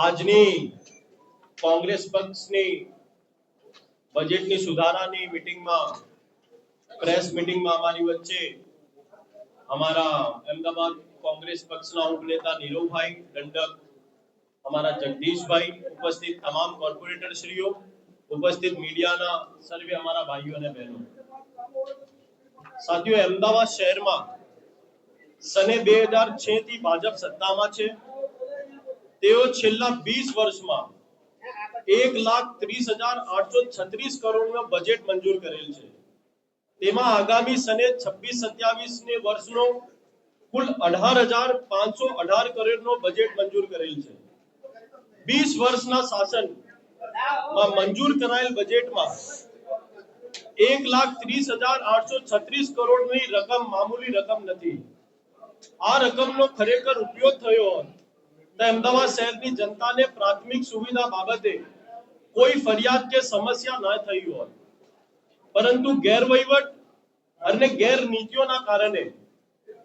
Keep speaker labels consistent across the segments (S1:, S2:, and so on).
S1: આજની કોંગ્રેસ પક્ષની બજેટની સુધારાની મીટિંગમાં પ્રેસ મીટિંગમાં અમારી વચ્ચે અમારા અમદાવાદ કોંગ્રેસ પક્ષના ઉપનેતા નીરવભાઈ દંડક, અમારા જગદીશભાઈ, ઉપસ્થિત તમામ કોર્પોરેટર શ્રીઓ, ઉપસ્થિત મીડિયાના સર્વે અમારા ભાઈઓ અને બહેનો, સાથીઓ, અમદાવાદ શહેરમાં સને 2006 થી ભાજપ સત્તામાં છે। તેઓ છેલ્લા 20 વર્ષમાં 1,30,836 કરોડનું બજેટ મંજૂર કરેલ છે। તેમાં આગામી સને 26-27 વર્ષનો કુલ 18,518 કરોડનો બજેટ મંજૂર કરેલ છે। 20 વર્ષના શાસનમાં મંજૂર કરાયેલ બજેટમાં 1,30,836 કરોડની રકમ મામૂલી રકમ નથી। આ રકમનો ખરેખર ઉપયોગ થયો હોત તો અમદાવાદ શહેરની જનતાને પ્રાથમિક સુવિધા બાબતે કોઈ ફરિયાદ કે સમસ્યા ન થઈ હોત, પરંતુ ગેરવહીવટ અને ગેરનીતિઓના કારણે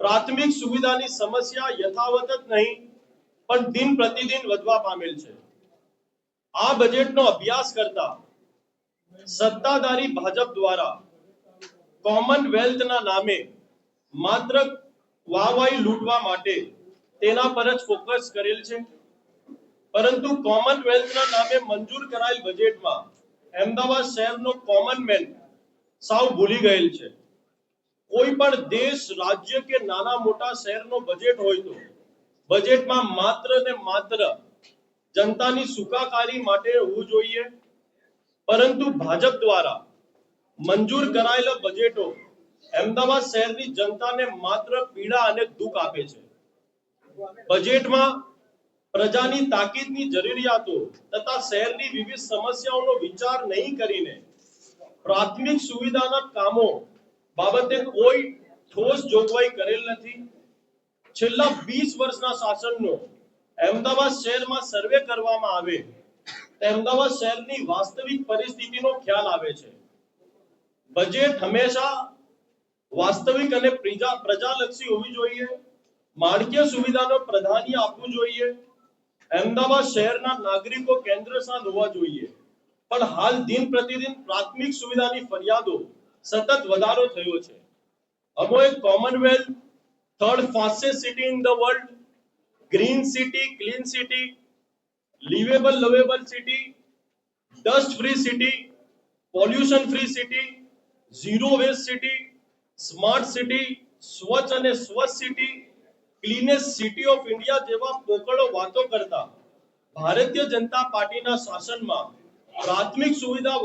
S1: પ્રાથમિક સુવિધાની સમસ્યા યથાવત જ નહીં પણ દિન પ્રતિદિન વધવા પામેલ છે। આ બજેટનો અભ્યાસ કરતા સત્તાધારી ભાજપ દ્વારા કોમનવેલ્થના નામે માત્ર વાહવાહી લૂંટવા માટે તેના પર જ ફોકસ કરેલ છે, પરંતુ કોમનવેલ્થના નામે મંજૂર કરાયેલ બજેટમાં અમદાવાદ શહેરનો કોમન મેન સાવ ભૂલી ગયેલ છે। કોઈ પણ દેશ, રાજ્ય કે નાના મોટા શહેરનો બજેટ હોય તો બજેટમાં માત્ર ને માત્ર જનતાની સુખાકારી માટે હોવું જોઈએ, પરંતુ ભાજપ દ્વારા મંજૂર કરાયેલા બજેટો અમદાવાદ શહેરની જનતાને માત્ર પીડા અને દુઃખ આપે છે। બજેટમાં પ્રજાની તાકીદની જરૂરિયાતો તથા શહેરની વિવિધ સમસ્યાઓનો વિચાર નહીં કરીને પ્રાથમિક સુવિધાના કામો બાબતે કોઈ ઠોસ જોગવાઈ કરેલ નથી। છેલ્લા 20 વર્ષના શાસનનો અમદાવાદ શહેરમાં સર્વે કરવામાં આવે તો અમદાવાદ શહેરની વાસ્તવિક પરિસ્થિતિનો ખ્યાલ આવે છે। બજેટ હંમેશા વાસ્તવિક અને પ્રજાલક્ષી હોવી જોઈએ, માળખાકીય સુવિધાનો પ્રાધાન્ય આપવું જોઈએ, અમદાવાદ શહેરના નાગરિકો કેન્દ્ર સ્થાન હોવા જોઈએ, પણ હાલ દિન પ્રતિદિન પ્રાથમિક સુવિધાની ફરિયાદો સતત વધારો થયો છે। અમો એક commonwealth, third fastest city in the world, green city, clean city, livable lovable city, dust free city, pollution free city, zero waste city, smart city, સ્વચ્છ અને સ્વસ્થ city, cleanest city of India જેવા પોકળો વાતો કરતા ભારતીય જનતા પાર્ટીના શાસનમાં પ્રાથમિક સુવિધા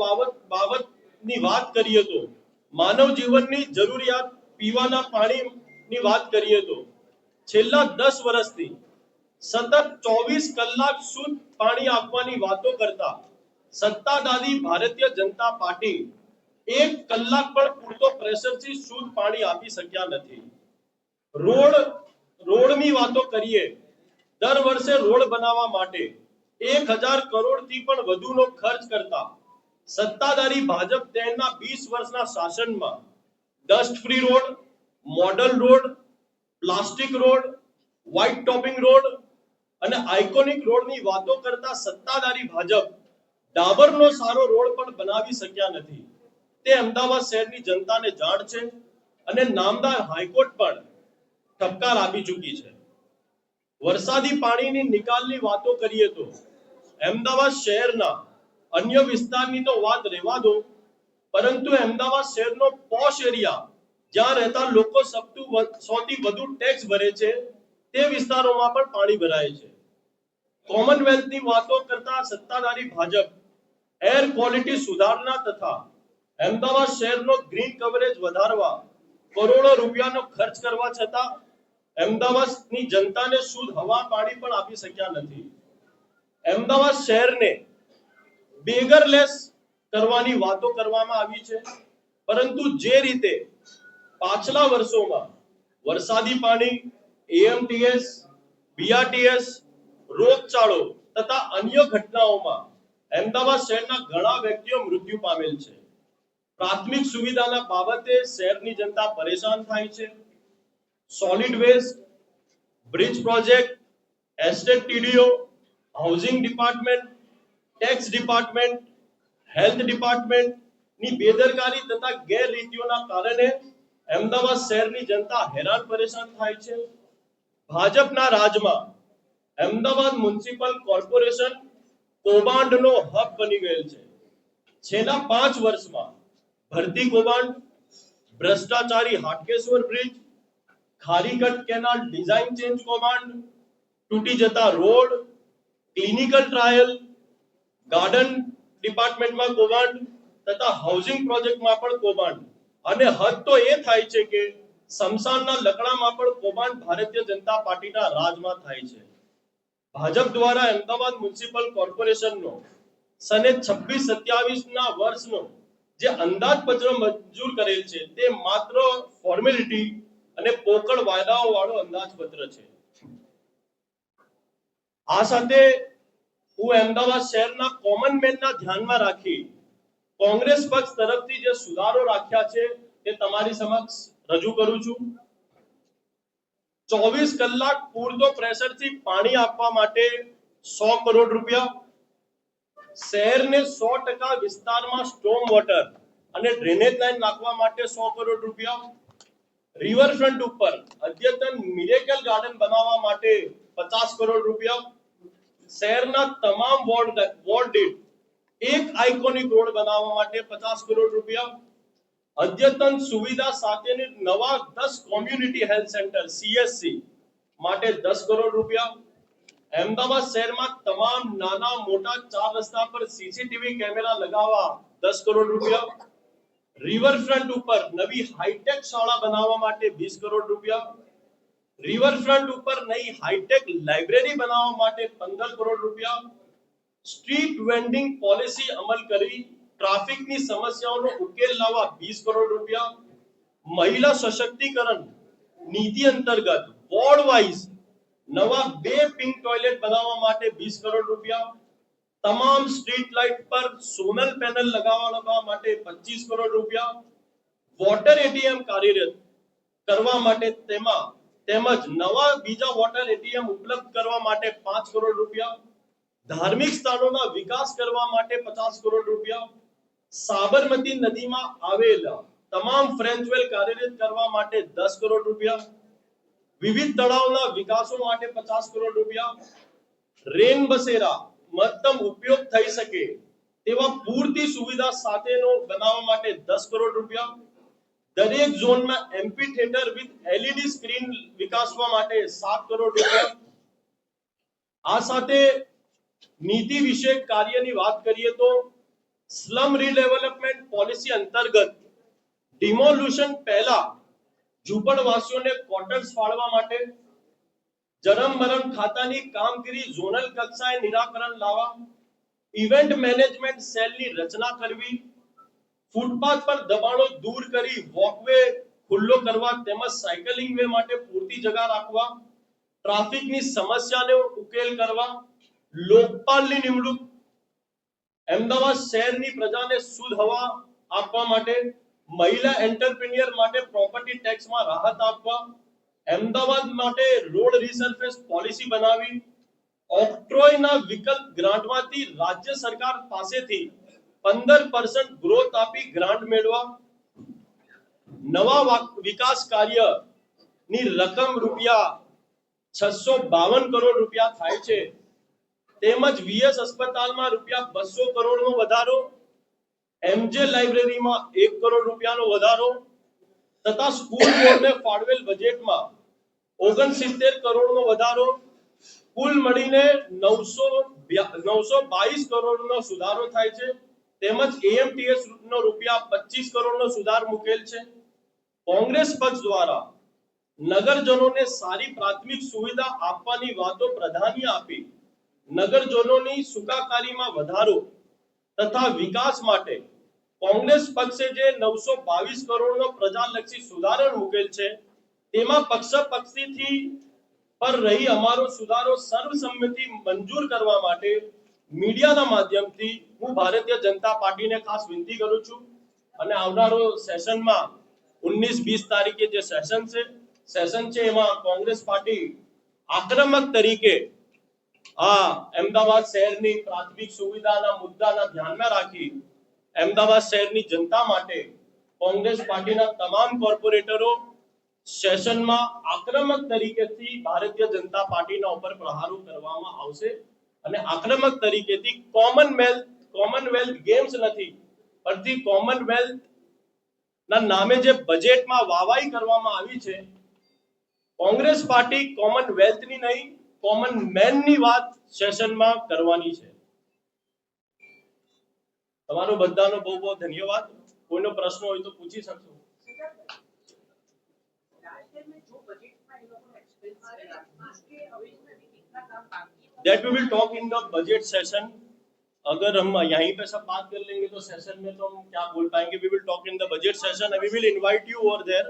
S1: બાબતની વાત કરીએ તો માનવ જીવનની જરૂરિયાત પીવાના પાણીની વાત કરીએ તો છેલ્લા 10 વર્ષથી સતત 24 કલાક શુદ્ધ પાણી આપવાની વાતો કરતા સત્તાધારી ભારતીય જનતા પાર્ટી 1 કલાક પણ પૂરતો પ્રેશરથી શુદ્ધ પાણી આપી શક્યા નથી। રોડની વાતો કરીએ, દર વર્ષે રોડ બનાવવા માટે 1,000 કરોડથી પણ વધુનો ખર્ચ કરતા સત્તાધારી ભાજપ તેના 20 વર્ષના શાસનમાં dust free road, model road, plastic road, white topping road અને આઇકોનિક રોડની વાતો કરતા સત્તાધારી ભાજપ ડાબરનો સારો રોડ પણ બનાવી શક્યા નથી। તે અમદાવાદ શહેરની જનતાને જાણ છે અને નામદાર હાઈકોર્ટ પણ ઠપકાર આપી ચૂકી છે। વરસાદી પાણીની નિકાલની વાતો કરીએ તો અમદાવાદ શહેરના અન્ય વિસ્તારની તો વાત રહેવા દો, પરંતુ અમદાવાદ શહેરનો પોશ એરિયા જ્યાં રહેતા લોકો સૌથી વધુ ટેક્સ ભરે છે તે વિસ્તારોમાં પણ પાણી ભરાય છે। કોમનવેલ્થની વાતો કરતા સત્તાધારી ભાજપ એર ક્વોલિટી સુધારણા તથા અમદાવાદ શહેરનો ગ્રીન કવરેજ વધારવા કરોડો રૂપિયાનો ખર્ચ કરવા છતાં અમદાવાદની જનતાને શુદ્ધ હવા પાણી પણ આપી શક્યા નથી। અમદાવાદ શહેરને બેગરલેસ કરવાની વાતો કરવામાં આવી છે, પરંતુ જે રીતે પાછલા વર્ષોમાં વરસાદી પાણી, એએમટીએસ, બીઆરટીએસ, રોગચાળો તથા અન્ય ઘટનાઓમાં અમદાવાદ શહેરના ઘણા વ્યક્તિઓ મૃત્યુ પામેલ છે। પ્રાથમિક સુવિધાના બાબતે શહેરની જનતા પરેશાન થાય છે। Solid waste, bridge project, estate TDO, housing department, tax department, health department ની બેદરકારી તથા ગેરરીતિઓના કારણે અમદાવાદ શહેરની જનતા હેરાન પરેશાન થાય છે. ભાજપના રાજમાં અમદાવાદ મ્યુનિસિપલ કોર્પોરેશન કૌભાંડનો હબ બની ગયેલ છે. છેલ્લા 5 વર્ષમાં ભરતી કૌભાંડ, ભ્રષ્ટાચારી Hatkeshwar bridge, Kharikat canal design change કૌભાંડ, તૂટી જતા રોડ, ક્લિનિકલ ટ્રાયલ, ગાર્ડન ડિપાર્ટમેન્ટમાં કૌભાંડ તથા હાઉસિંગ પ્રોજેક્ટમાં પણ કૌભાંડ. અને હદ તો એ થાય છે કે સમસાનના લકડામાં પણ કૌભાંડ ભારતીય જનતા પાર્ટીના રાજમાં થાય છે. ભાજપ દ્વારા અમદાવાદ મ્યુનિસિપલ કોર્પોરેશનનો સને 26-27 ના વર્ષનો જે અંદાજપત્ર મંજૂર કરેલ છે તે માત્ર ફોર્મેલિટી અને પોકળ વાયદાઓ વાળો અંદાજપત્ર છે. આ સાથે હું અમદાવાદ શહેરના કોમન મેનના ધ્યાનમાં રાખી કોંગ્રેસ પક્ષ તરફથી જે સુધારો રાખ્યા છે તે તમારી સમક્ષ રજૂ કરું છું. 24 કલાક પૂરતો પ્રેશરથી પાણી આપવા માટે 100 કરોડ રૂપિયા, શહેરને 100% વિસ્તારમાં સ્ટોમ વોટર અને ડ્રેનેજ લાઈન નાખવા માટે 100 કરોડ રૂપિયા, રિવરફ્રન્ટ ઉપર અદ્યતન મિરેકલ ગાર્ડન બનાવવા માટે 50 કરોડ રૂપિયા, શહેરના તમામ વોર્ડ દીઠ એક આઇકોનિક રોડ બનાવવા માટે 50 કરોડ રૂપિયા, અદ્યતન સુવિધા સાથેની નવા 10 કોમ્યુનિટી હેલ્થ સેન્ટર CSC માટે 10 કરોડ રૂપિયા, અમદાવાદ શહેરમાં તમામ નાના મોટા 4 રસ્તા પર સીસીટીવી કેમેરા લગાવવા 10 કરોડ રૂપિયા, રિવરફ્રન્ટ ઉપર નવી હાઈટેક શાળા બનાવવા માટે 20 કરોડ રૂપિયા, રિવરફ્રન્ટ ઉપર નવી હાઈટેક લાઇબ્રેરી બનાવવા માટે 15 કરોડ રૂપિયા, સ્ટ્રીટ વેન્ડિંગ પોલિસી અમલ કરી ટ્રાફિકની સમસ્યાઓનો ઉકેલ લાવવા 20 કરોડ રૂપિયા, મહિલા સશક્તિકરણ નીતિ અંતર્ગત વોર્ડ વાઇઝ નવા 2 પિંક ટોયલેટ બનાવવા માટે 20 કરોડ રૂપિયા, તમામ સ્ટ્રીટ લાઇટ પર સોલર પેનલ લગાવવા માટે 25 કરોડ રૂપિયા, વોટર ATM કાર્યરત કરવા માટે તેમજ નવા બીજા વોટર ATM ઉપલબ્ધ કરવા માટે 5 કરોડ રૂપિયા, ધાર્મિક સ્થળોના વિકાસ કરવા માટે 50 કરોડ રૂપિયા, સાબરમતી નદીમાં આવેલા તમામ ફ્રેન્ચ વેલ કાર્યરત કરવા માટે 10 કરોડ રૂપિયા, વિવિધ તળાવના વિકાસો માટે 50 કરોડ રૂપિયા, રેન બસેરા મહત્તમ ઉપયોગ થઈ શકે તેવા પૂરતી સુવિધા સાથેનો બનાવવા માટે 10 કરોડ રૂપિયા, દરેક ઝોનમાં એમ્ફી થિયેટર વિથ LED સ્ક્રીન વિકાસવા માટે 7 કરોડ રૂપિયા. આ સાથે નીતિ વિશે કાર્યની વાત કરીએ તો સ્લમ રીડેવલપમેન્ટ પોલિસી અંતર્ગત ડિમોલ્યુશન પહેલા ઝૂંપડવાસીઓને ક્વાર્ટર્સ ફાળવા માટે, જન્મ મરણ ખાતાની કામગીરી ઝોનલ કક્ષાએ નિરાકરણ લાવવા, ઇવેન્ટ મેનેજમેન્ટ સેલની રચના કરવી, ફૂટપાથ પર દબાણો દૂર કરી વોકવે ખુલ્લો કરવા તેમજ સાયકલિંગ વે માટે પૂરતી જગ્યા રાખવા, ટ્રાફિકની સમસ્યાને ઉકેલ કરવા, લોકપાલની નિમણૂક, અમદાવાદ શહેરની પ્રજાને શુદ્ધ હવા આપવા માટે, મહિલા એન્ટરપ્રેન્યોર માટે પ્રોપર્ટી ટેક્સમાં રાહત આપવા, અમદાવાદ માટે રોડ રિસર્ફેસ પોલિસી બનાવી, ઓક્ટ્રોયના વિકલ્પ ગ્રાન્ટમાંથી રાજ્ય સરકાર પાસેથી 15% ગ્રોથ આપી ગ્રાન્ટ મેળવા, નવા વિકાસ કાર્યની રકમ રૂપિયા 652 કરોડ રૂપિયા થાય છે, તેમજ VS अस्पतालમાં રૂપિયા 200 કરોડનો વધારો, MJ લાઇબ્રેરીમાં 1 કરોડ રૂપિયાનો વધારો તથા સ્કૂલ બોર્ડને ફાળવેલ બજેટમાં 69 કરોડનો વધારો, કુલ મળીને 922 કરોડનો સુધારો થાય છે, તેમજ AMTS નો રૂપિયા 25 કરોડનો સુધાર મુકેલ છે. કોંગ્રેસ પક્ષ દ્વારા નગરજનોને સારી પ્રાથમિક સુવિધા આપવાની વાતો પ્રાધાન્ય આપી નગરજનોની સુખાકારીમાં વધારો તથા વિકાસ માટે કોંગ્રેસ પક્ષે જે 922 કરોડનો પ્રજાલક્ષી સુધારણ મુકેલ છે તેમાં પક્ષથી પર રહી અમારો સુધારો સર્વસંમતિ મંજૂર કરવા માટે મીડિયાના માધ્યમથી હું ભારતીય જનતા પાર્ટીને ખાસ વિનંતી કરું છું અને આવનારો સેશનમાં 19-20 તારીખે જે સેશન છે એમાં કોંગ્રેસ પાર્ટી આક્રમક તરીકે આ અમદાવાદ શહેરની પ્રાથમિક સુવિધાના મુદ્દાના ધ્યાનમાં રાખી અમદાવાદ શહેરની જનતા માટે કોંગ્રેસ પાર્ટીના તમામ કોર્પોરેટરો સેશનમાં આક્રમક તરીકેથી ભારતીય જનતા પાર્ટીના ઉપર પ્રહારો કરવામાં આવશે અને આક્રમક તરીકેથી કોમનવેલ્થ ગેમ્સ નથી પરથી કોમનવેલ્થ ના નામે જે બજેટમાં વાવાઈ કરવામાં આવી છે, કોંગ્રેસ પાર્ટી કોમનવેલ્થની નહીં કોમન મેનની વાત સેશનમાં કરવાની છે. તમારો બધાનો બહુ બહુ ધન્યવાદ. કોઈનો પ્રશ્ન હોય તો પૂછી શકશો. That we will talk in the budget session. अगर हम यहीं पे सब बात कर लेंगे तो सेशन में तो हम क्या बोल पाएंगे. We will talk in the budget session and we will invite you over there.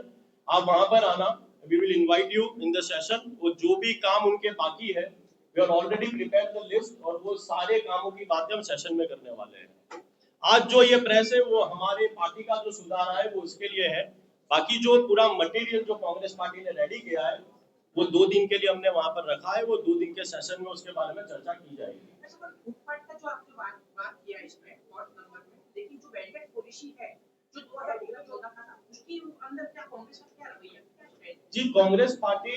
S1: आप वहां पर आना. We will invite you in the session. वो जो भी काम उनके बाकी है, we are already prepared the list और वो सारे कामों की बातें हम सेशन में करने वाले हैं. आज जो ये प्रेस है वो हमारे पार्टी का जो सुधार है वो इसके लिए है. बाकी जो पूरा मटेरियल जो कांग्रेस पार्टी ने रेडी किया है वो 2 दिन के लिए हमने वहां पर रखा है. वो 2 दिन के सेशन में उसके बारे में चर्चा की जाएगी. जी, कांग्रेस पार्टी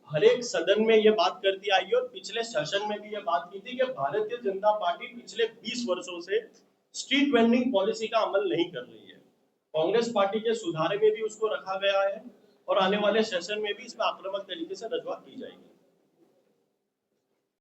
S1: हर एक सदन में ये बात करती आई और पिछले सेशन में भी ये बात की थी कि भारतीय जनता पार्टी पिछले 20 वर्षों से स्ट्रीट वेंडिंग पॉलिसी का अमल नहीं कर रही है. कांग्रेस पार्टी के सुधार में भी उसको रखा गया है और आने वाले सेशन में भी इसमें आक्रामक तरीके से रजूआत की जाएगी.